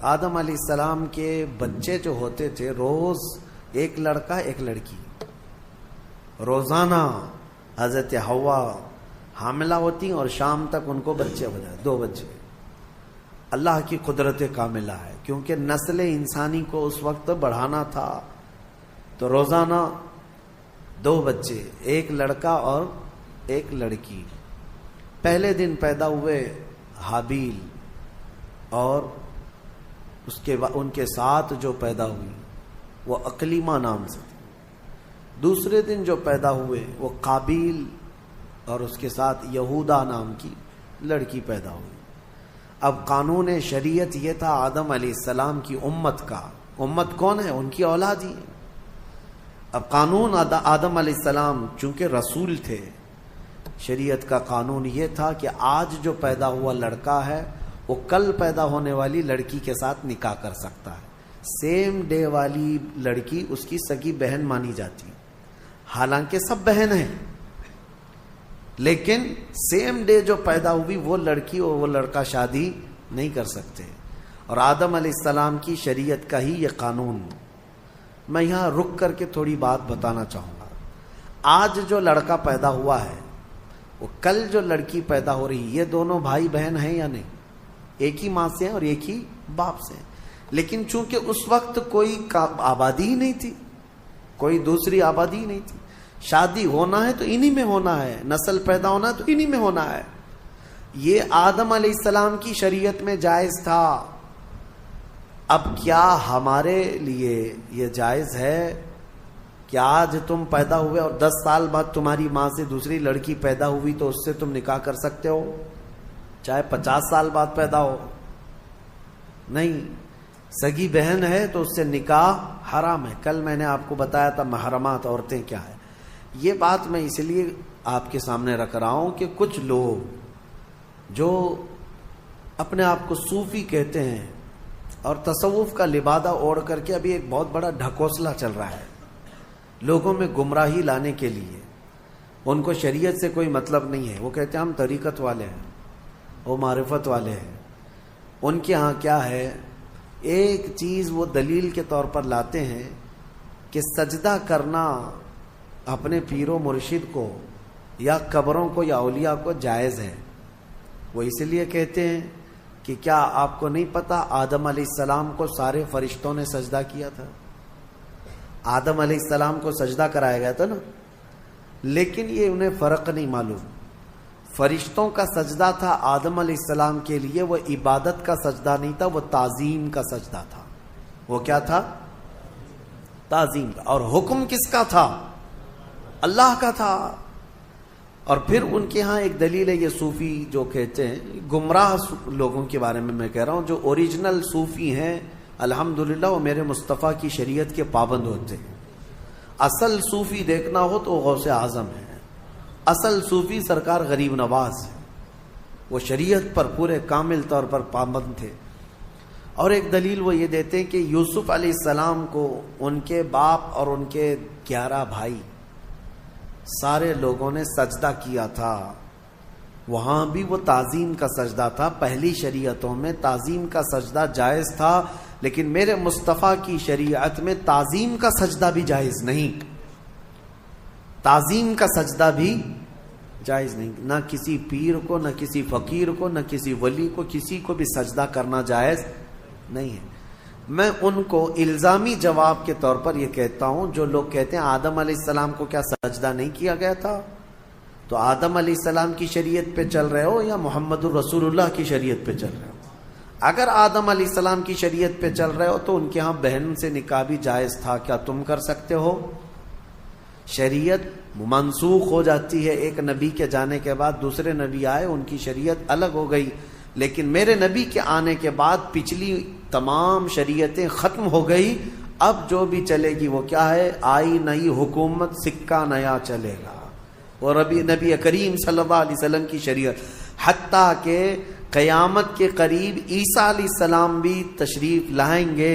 آدم علیہ السلام کے بچے جو ہوتے تھے روز ایک لڑکا ایک لڑکی، روزانہ حضرت حوا حاملہ ہوتی اور شام تک ان کو بچے ہو جائے، 2 بچے۔ اللہ کی قدرت کاملہ ہے، کیونکہ نسل انسانی کو اس وقت بڑھانا تھا، تو روزانہ 2 بچے، ایک لڑکا اور ایک لڑکی۔ پہلے دن پیدا ہوئے حابیل، اور اس کے بعد ان کے ساتھ جو پیدا ہوئی وہ اقلیمہ نام سے تھی۔ دوسرے دن جو پیدا ہوئے وہ قابیل، اور اس کے ساتھ یہودا نام کی لڑکی پیدا ہوئی۔ اب قانون شریعت یہ تھا آدم علیہ السلام کی امت کا، امت کون ہے؟ ان کی اولاد ہی ہے۔ اب قانون آدم علیہ السلام چونکہ رسول تھے، شریعت کا قانون یہ تھا کہ آج جو پیدا ہوا لڑکا ہے وہ کل پیدا ہونے والی لڑکی کے ساتھ نکاح کر سکتا ہے۔ سیم ڈے والی لڑکی اس کی سگی بہن مانی جاتی ہے، حالانکہ سب بہن ہیں، لیکن سیم ڈے جو پیدا ہوئی وہ لڑکی اور وہ لڑکا شادی نہیں کر سکتے۔ اور آدم علیہ السلام کی شریعت کا ہی یہ قانون۔ میں یہاں رک کر کے تھوڑی بات بتانا چاہوں گا۔ آج جو لڑکا پیدا ہوا ہے وہ کل جو لڑکی پیدا ہو رہی، یہ دونوں بھائی بہن ہیں یا نہیں؟ ایک ہی ماں سے ہیں اور ایک ہی باپ سے ہیں، لیکن چونکہ اس وقت کوئی آبادی ہی نہیں تھی، کوئی دوسری آبادی ہی نہیں تھی، شادی ہونا ہے تو انہی میں ہونا ہے، نسل پیدا ہونا ہے تو انہی میں ہونا ہے۔ یہ آدم علیہ السلام کی شریعت میں جائز تھا۔ اب کیا ہمارے لیے یہ جائز ہے کہ آج تم پیدا ہوئے اور 10 سال بعد تمہاری ماں سے دوسری لڑکی پیدا ہوئی تو اس سے تم نکاح کر سکتے ہو، چاہے 50 سال بعد پیدا ہو؟ نہیں، سگی بہن ہے تو اس سے نکاح حرام ہے۔ کل میں نے آپ کو بتایا تھا محرمات عورتیں کیا ہے۔ یہ بات میں اس لیے آپ کے سامنے رکھ رہا ہوں کہ کچھ لوگ جو اپنے آپ کو صوفی کہتے ہیں اور تصوف کا لبادہ اوڑھ کر کے ابھی ایک بہت بڑا ڈھکوسلا چل رہا ہے لوگوں میں گمراہی لانے کے لیے، ان کو شریعت سے کوئی مطلب نہیں ہے۔ وہ کہتے ہیں ہم طریقت والے ہیں، وہ معرفت والے ہیں۔ ان کے ہاں کیا ہے، ایک چیز وہ دلیل کے طور پر لاتے ہیں کہ سجدہ کرنا اپنے پیر و مرشد کو یا قبروں کو یا اولیاء کو جائز ہے۔ وہ اس لیے کہتے ہیں کہ کیا آپ کو نہیں پتا آدم علیہ السلام کو سارے فرشتوں نے سجدہ کیا تھا؟ آدم علیہ السلام کو سجدہ کرایا گیا تھا نا، لیکن یہ انہیں فرق نہیں معلوم۔ فرشتوں کا سجدہ تھا آدم علیہ السلام کے لیے، وہ عبادت کا سجدہ نہیں تھا، وہ تعظیم کا سجدہ تھا۔ وہ کیا تھا؟ تعظیم کا۔ اور حکم کس کا تھا؟ اللہ کا تھا۔ اور پھر ان کے ہاں ایک دلیل ہے، یہ صوفی جو کہتے ہیں، گمراہ لوگوں کے بارے میں کہہ رہا ہوں، جو اوریجنل صوفی ہیں الحمدللہ وہ میرے مصطفیٰ کی شریعت کے پابند ہوتے ہیں۔ اصل صوفی دیکھنا ہو تو غوث اعظم ہے، اصل صوفی سرکار غریب نواز ہے، وہ شریعت پر پورے کامل طور پر پابند تھے۔ اور ایک دلیل وہ یہ دیتے ہیں کہ یوسف علیہ السلام کو ان کے باپ اور ان کے 11 بھائی سارے لوگوں نے سجدہ کیا تھا، وہاں بھی وہ تعظیم کا سجدہ تھا۔ پہلی شریعتوں میں تعظیم کا سجدہ جائز تھا، لیکن میرے مصطفیٰ کی شریعت میں تعظیم کا سجدہ بھی جائز نہیں، تعظیم کا سجدہ بھی جائز نہیں۔ نہ کسی پیر کو، نہ کسی فقیر کو، نہ کسی ولی کو، کسی کو بھی سجدہ کرنا جائز نہیں ہے۔ میں ان کو الزامی جواب کے طور پر یہ کہتا ہوں، جو لوگ کہتے ہیں آدم علیہ السلام کو کیا سجدہ نہیں کیا گیا تھا، تو آدم علیہ السلام کی شریعت پہ چل رہے ہو یا محمد الرسول اللہ کی شریعت پہ چل رہے ہو؟ اگر آدم علیہ السلام کی شریعت پہ چل رہے ہو تو ان کے ہاں بہن سے نکاح بھی جائز تھا، کیا تم کر سکتے ہو؟ شریعت منسوخ ہو جاتی ہے، ایک نبی کے جانے کے بعد دوسرے نبی آئے، ان کی شریعت الگ ہو گئی، لیکن میرے نبی کے آنے کے بعد پچھلی تمام شریعتیں ختم ہو گئی۔ اب جو بھی چلے گی وہ کیا ہے؟ آئی نئی حکومت، سکہ نیا چلے گا۔ اور نبی کریم صلی اللہ علیہ وسلم کی شریعت، حتیٰ کہ قیامت کے قریب عیسیٰ علیہ السلام بھی تشریف لائیں گے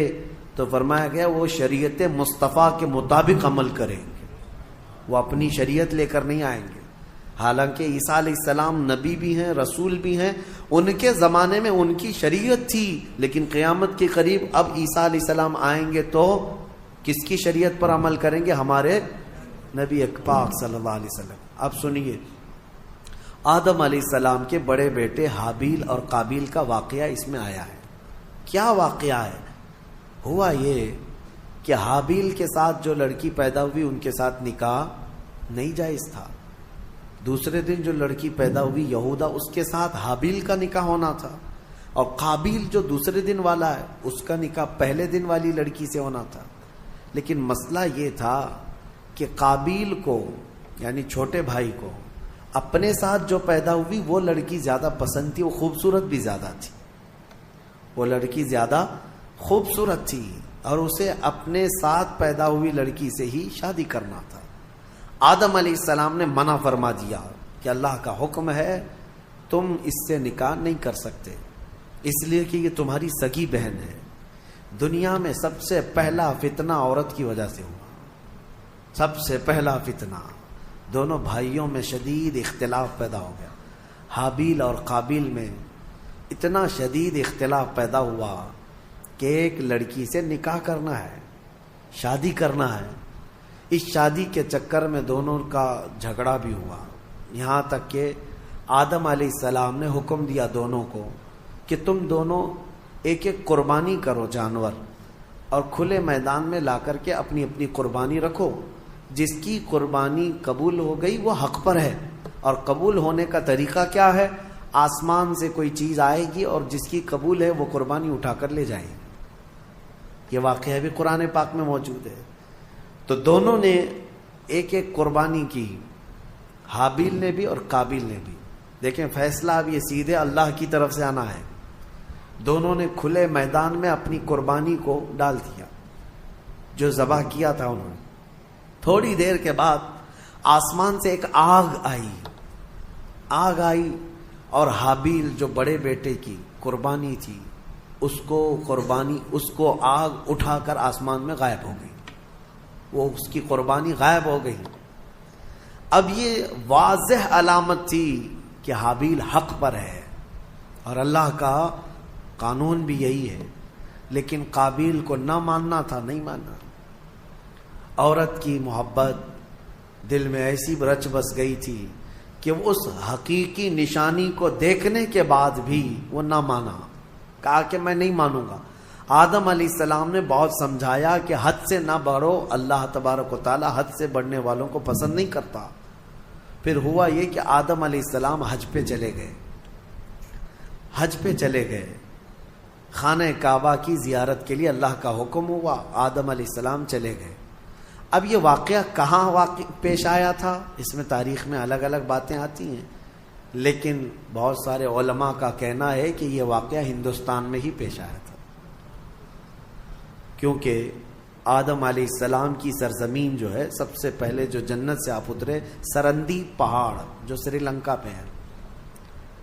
تو فرمایا گیا وہ شریعت مصطفیٰ کے مطابق عمل کریں گے، وہ اپنی شریعت لے کر نہیں آئیں گے۔ حالانکہ عیسیٰ علیہ السلام نبی بھی ہیں، رسول بھی ہیں، ان کے زمانے میں ان کی شریعت تھی، لیکن قیامت کے قریب اب عیسیٰ علیہ السلام آئیں گے تو کس کی شریعت پر عمل کریں گے؟ ہمارے نبی پاک صلی اللہ علیہ وسلم۔ اب سنیے، آدم علیہ السلام کے بڑے بیٹے حابیل اور قابیل کا واقعہ اس میں آیا ہے۔ کیا واقعہ ہے؟ ہوا یہ کہ حابیل کے ساتھ جو لڑکی پیدا ہوئی ان کے ساتھ نکاح نہیں جائز تھا۔ دوسرے دن جو لڑکی پیدا ہوئی یہودا، اس کے ساتھ حابیل کا نکاح ہونا تھا، اور قابیل جو دوسرے دن والا ہے اس کا نکاح پہلے دن والی لڑکی سے ہونا تھا۔ لیکن مسئلہ یہ تھا کہ قابیل کو یعنی چھوٹے بھائی کو اپنے ساتھ جو پیدا ہوئی وہ لڑکی زیادہ پسند تھی، وہ خوبصورت بھی زیادہ تھی، وہ لڑکی زیادہ خوبصورت تھی، اور اسے اپنے ساتھ پیدا ہوئی لڑکی سے ہی شادی کرنا تھا۔ آدم علیہ السلام نے منع فرما دیا کہ اللہ کا حکم ہے تم اس سے نکاح نہیں کر سکتے، اس لیے کہ یہ تمہاری سگی بہن ہے۔ دنیا میں سب سے پہلا فتنہ عورت کی وجہ سے ہوا، سب سے پہلا فتنہ۔ دونوں بھائیوں میں شدید اختلاف پیدا ہو گیا، حابیل اور قابیل میں اتنا شدید اختلاف پیدا ہوا کہ ایک لڑکی سے نکاح کرنا ہے، شادی کرنا ہے۔ اس شادی کے چکر میں دونوں کا جھگڑا بھی ہوا، یہاں تک کہ آدم علیہ السلام نے حکم دیا دونوں کو کہ تم دونوں ایک ایک قربانی کرو جانور، اور کھلے میدان میں لا کر کے اپنی اپنی قربانی رکھو۔ جس کی قربانی قبول ہو گئی وہ حق پر ہے، اور قبول ہونے کا طریقہ کیا ہے؟ آسمان سے کوئی چیز آئے گی اور جس کی قبول ہے وہ قربانی اٹھا کر لے جائے گی۔ یہ واقعہ بھی قرآن پاک میں موجود ہے۔ تو دونوں نے ایک ایک قربانی کی، حابیل نے بھی اور قابیل نے بھی۔ دیکھیں فیصلہ اب یہ سیدھے اللہ کی طرف سے آنا ہے۔ دونوں نے کھلے میدان میں اپنی قربانی کو ڈال دیا، جو ذبح کیا تھا انہوں نے۔ تھوڑی دیر کے بعد آسمان سے ایک آگ آئی اور حابیل جو بڑے بیٹے کی قربانی تھی اس کو آگ اٹھا کر آسمان میں غائب ہو گئی، وہ اس کی قربانی غائب ہو گئی۔ اب یہ واضح علامت تھی کہ حابیل حق پر ہے، اور اللہ کا قانون بھی یہی ہے، لیکن قابیل کو نہ ماننا تھا، نہیں مانا۔ عورت کی محبت دل میں ایسی رچ بس گئی تھی کہ اس حقیقی نشانی کو دیکھنے کے بعد بھی وہ نہ مانا، کہا کہ میں نہیں مانوں گا۔ آدم علیہ السلام نے بہت سمجھایا کہ حد سے نہ بڑھو، اللہ تبارک و تعالی حد سے بڑھنے والوں کو پسند نہیں کرتا۔ پھر ہوا یہ کہ آدم علیہ السلام حج پہ چلے گئے، خانہ کعبہ کی زیارت کے لیے اللہ کا حکم ہوا، آدم علیہ السلام چلے گئے۔ اب یہ واقعہ کہاں پیش آیا تھا، اس میں تاریخ میں الگ الگ باتیں آتی ہیں، لیکن بہت سارے علماء کا کہنا ہے کہ یہ واقعہ ہندوستان میں ہی پیش آیا تھا، کیونکہ آدم علیہ السلام کی سرزمین جو ہے، سب سے پہلے جو جنت سے آپ اترے سرندی پہاڑ جو سری لنکا پہ ہے،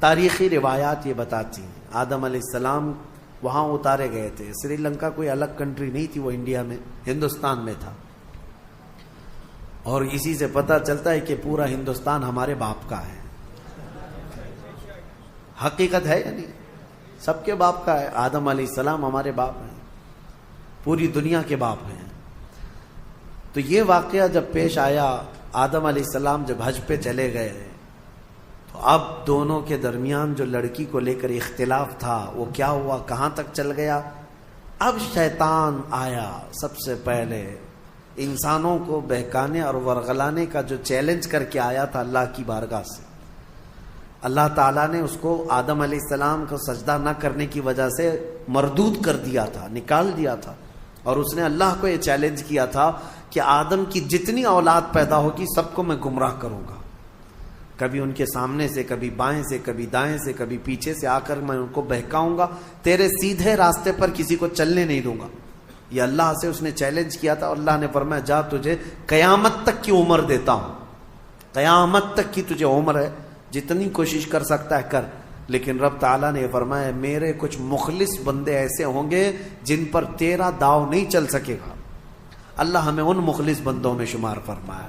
تاریخی روایات یہ بتاتی ہیں آدم علیہ السلام وہاں اتارے گئے تھے۔ سری لنکا کوئی الگ کنٹری نہیں تھی، وہ انڈیا میں ہندوستان میں تھا، اور اسی سے پتہ چلتا ہے کہ پورا ہندوستان ہمارے باپ کا ہے۔ حقیقت ہے یعنی سب کے باپ کا ہے، آدم علیہ السلام ہمارے باپ ہیں، پوری دنیا کے باپ ہیں۔ تو یہ واقعہ جب پیش آیا، آدم علیہ السلام جب حج پہ چلے گئے، تو اب دونوں کے درمیان جو لڑکی کو لے کر اختلاف تھا وہ کیا ہوا، کہاں تک چل گیا۔ اب شیطان آیا، سب سے پہلے انسانوں کو بہکانے اور ورغلانے کا جو چیلنج کر کے آیا تھا اللہ کی بارگاہ سے۔ اللہ تعالیٰ نے اس کو آدم علیہ السلام کو سجدہ نہ کرنے کی وجہ سے مردود کر دیا تھا، نکال دیا تھا، اور اس نے اللہ کو یہ چیلنج کیا تھا کہ آدم کی جتنی اولاد پیدا ہوگی سب کو میں گمراہ کروں گا، کبھی ان کے سامنے سے، کبھی بائیں سے، کبھی دائیں سے، کبھی پیچھے سے آ کر میں ان کو بہکاؤں گا، تیرے سیدھے راستے پر کسی کو چلنے نہیں دوں گا۔ یہ اللہ سے اس نے چیلنج کیا تھا، اور اللہ نے فرمایا جا تجھے قیامت تک کی عمر دیتا ہوں، قیامت تک کی تجھے عمر ہے، جتنی کوشش کر سکتا ہے کر۔ لیکن رب تعالیٰ نے فرمایا میرے کچھ مخلص بندے ایسے ہوں گے جن پر تیرا داؤ نہیں چل سکے گا۔ اللہ ہمیں ان مخلص بندوں میں شمار فرمایا۔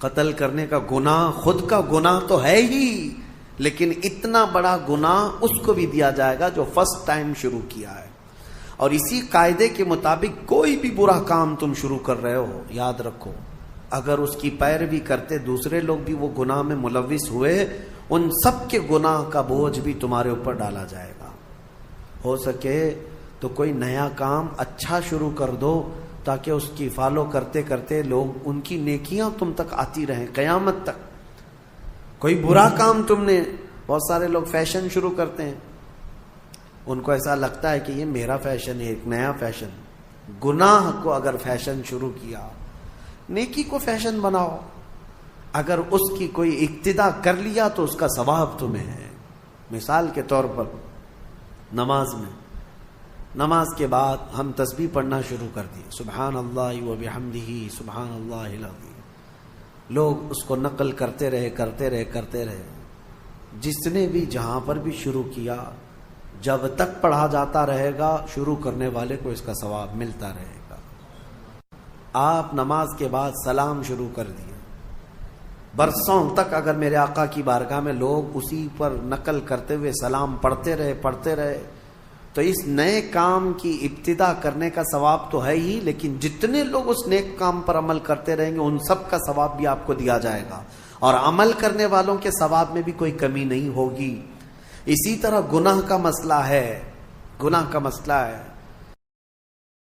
قتل کرنے کا گناہ خود کا گناہ تو ہے ہی، لیکن اتنا بڑا گناہ اس کو بھی دیا جائے گا جو فرسٹ ٹائم شروع کیا ہے. اور اسی قاعدے کے مطابق کوئی بھی برا کام تم شروع کر رہے ہو، یاد رکھو اگر اس کی پیروی کرتے دوسرے لوگ بھی وہ گناہ میں ملوث ہوئے، ان سب کے گناہ کا بوجھ بھی تمہارے اوپر ڈالا جائے گا. ہو سکے تو کوئی نیا کام اچھا شروع کر دو تاکہ اس کی فالو کرتے کرتے لوگ ان کی نیکیاں تم تک آتی رہیں قیامت تک. کوئی برا کام تم نے، بہت سارے لوگ فیشن شروع کرتے ہیں، ان کو ایسا لگتا ہے کہ یہ میرا فیشن ہے، ایک نیا فیشن. گناہ کو اگر فیشن شروع کیا، نیکی کو فیشن بناؤ. اگر اس کی کوئی اقتدا کر لیا تو اس کا ثواب تمہیں ہے. مثال کے طور پر نماز کے بعد ہم تسبیح پڑھنا شروع کر دیے، سبحان اللہ و بحمدہ سبحان اللہ العظیم. لوگ اس کو نقل کرتے رہے. جس نے بھی جہاں پر بھی شروع کیا، جب تک پڑھا جاتا رہے گا شروع کرنے والے کو اس کا ثواب ملتا رہے گا. آپ نماز کے بعد سلام شروع کر دیے، برسوں تک اگر میرے آقا کی بارگاہ میں لوگ اسی پر نقل کرتے ہوئے سلام پڑھتے رہے تو اس نئے کام کی ابتدا کرنے کا ثواب تو ہے ہی، لیکن جتنے لوگ اس نیک کام پر عمل کرتے رہیں گے ان سب کا ثواب بھی آپ کو دیا جائے گا، اور عمل کرنے والوں کے ثواب میں بھی کوئی کمی نہیں ہوگی. اسی طرح گناہ کا مسئلہ ہے.